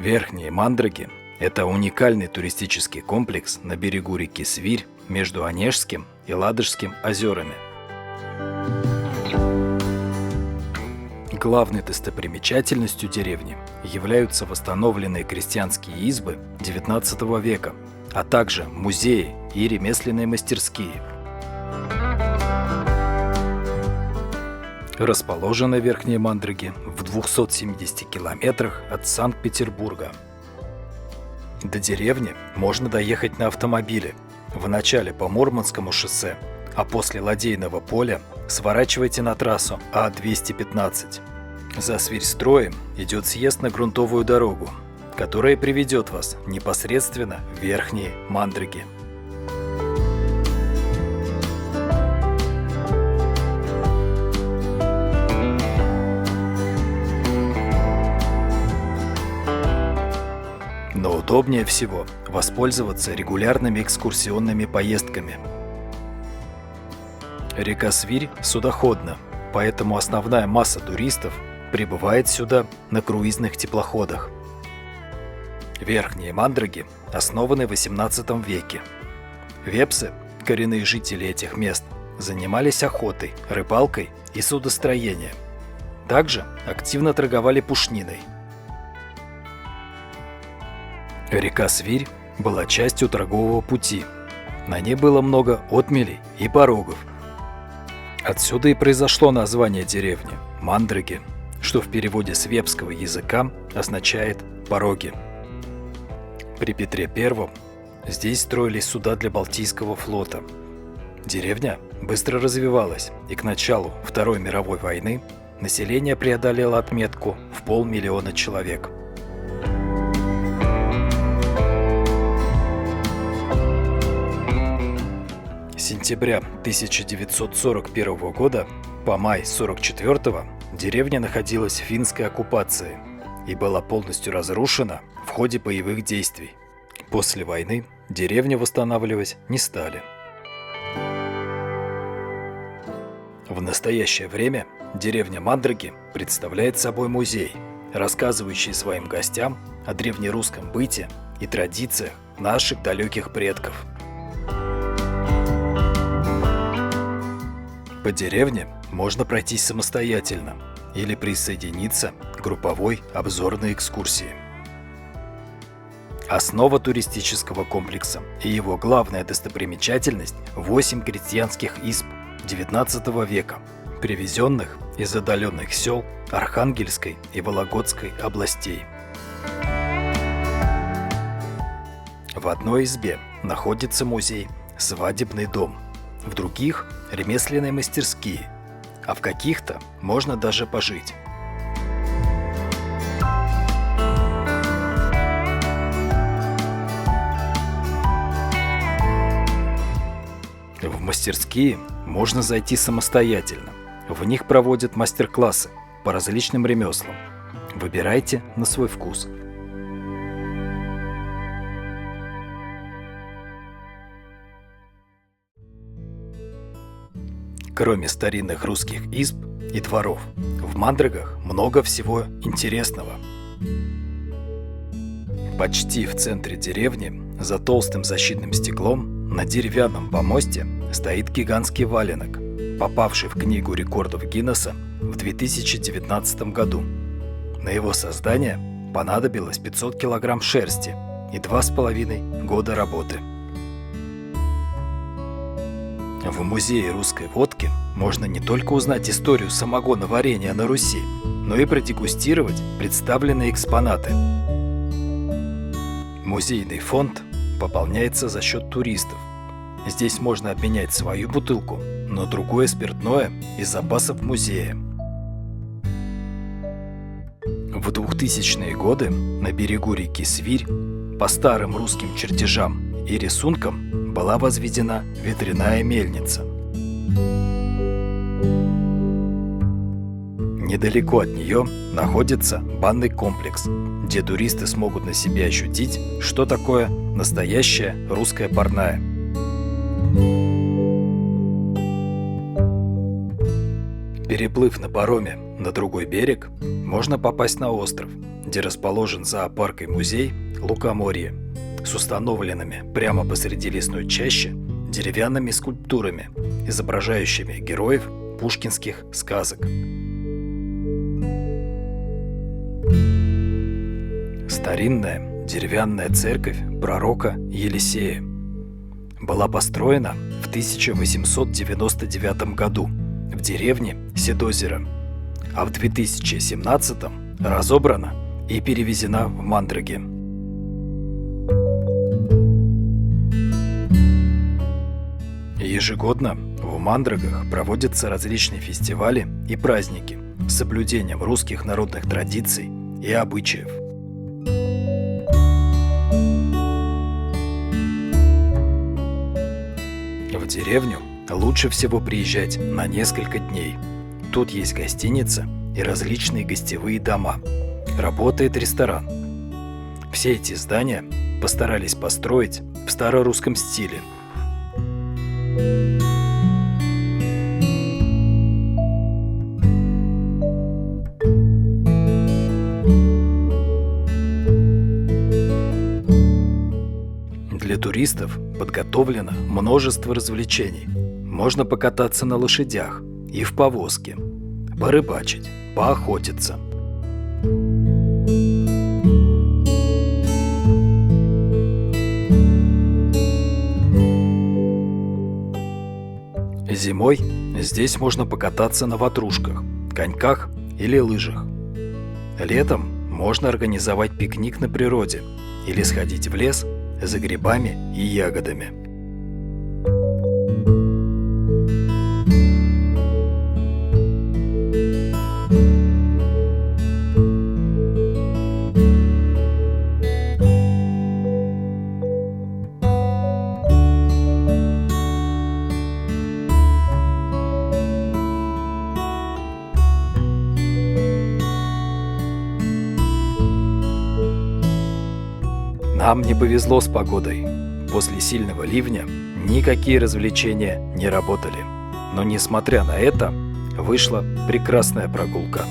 Верхние Мандраги – это уникальный туристический комплекс на берегу реки Свирь между Онежским и Ладожским озерами. Главной достопримечательностью деревни являются восстановленные крестьянские избы XIX века, а также музеи и ремесленные мастерские. Расположены Верхние Мандраги в 270 километрах от Санкт-Петербурга. До деревни можно доехать на автомобиле. Вначале по Мурманскому шоссе, а после Ладейного поля сворачивайте на трассу А-215. За Свирьстроем идет съезд на грунтовую дорогу, которая приведет вас непосредственно в Верхние Мандраги. Но удобнее всего воспользоваться регулярными экскурсионными поездками. Река Свирь судоходна, поэтому основная масса туристов прибывает сюда на круизных теплоходах. Верхние Мандраги основаны в XVIII веке. Вепсы, коренные жители этих мест, занимались охотой, рыбалкой и судостроением. Также активно торговали пушниной. Река Свирь была частью торгового пути. На ней было много отмелей и порогов. Отсюда и произошло название деревни – Мандраги, что в переводе с вепского языка означает «пороги». При Петре I здесь строились суда для Балтийского флота. Деревня быстро развивалась, и к началу Второй мировой войны население преодолело отметку в 500 000 человек. С сентября 1941 года по май 1944 деревня находилась в финской оккупации и была полностью разрушена в ходе боевых действий. После войны деревню восстанавливать не стали. В настоящее время деревня Мандраги представляет собой музей, рассказывающий своим гостям о древнерусском быте и традициях наших далеких предков. По деревне можно пройтись самостоятельно или присоединиться к групповой обзорной экскурсии. Основа туристического комплекса и его главная достопримечательность – 8 крестьянских изб XIX века, привезенных из отдаленных сел Архангельской и Вологодской областей. В одной избе находится музей «Свадебный дом», в других – ремесленные мастерские, а в каких-то можно даже пожить. В мастерские можно зайти самостоятельно. В них проводят мастер-классы по различным ремеслам. Выбирайте на свой вкус. Кроме старинных русских изб и дворов, в Мандрагах много всего интересного. Почти в центре деревни, за толстым защитным стеклом, на деревянном помосте стоит гигантский валенок, попавший в Книгу рекордов Гиннесса в 2019 году. На его создание понадобилось 500 килограмм шерсти и 2,5 года работы. В музее русской водки можно не только узнать историю самогоноварения на Руси, но и продегустировать представленные экспонаты. Музейный фонд пополняется за счет туристов. Здесь можно обменять свою бутылку на другое спиртное из запасов музея. В 2000-е годы на берегу реки Свирь по старым русским чертежам и рисункам была возведена ветряная мельница. Недалеко от нее находится банный комплекс, где туристы смогут на себе ощутить, что такое настоящая русская парная. Переплыв на пароме на другой берег, можно попасть на остров, где расположен зоопарк и музей, Лукоморье, с установленными прямо посреди лесной чащи деревянными скульптурами, изображающими героев пушкинских сказок. Старинная деревянная церковь пророка Елисея была построена в 1899 году в деревне Седозеро, а в 2017 разобрана и перевезена в Мандраги. Ежегодно в Мандрагах проводятся различные фестивали и праздники с соблюдением русских народных традиций и обычаев. В деревню лучше всего приезжать на несколько дней. Тут есть гостиница и различные гостевые дома. Работает ресторан. Все эти здания постарались построить в старорусском стиле. Для туристов подготовлено множество развлечений. Можно покататься на лошадях и в повозке, порыбачить, поохотиться. Зимой здесь можно покататься на ватрушках, коньках или лыжах. Летом можно организовать пикник на природе или сходить в лес за грибами и ягодами. Нам не повезло с погодой. После сильного ливня никакие развлечения не работали. Но несмотря на это, вышла прекрасная прогулка.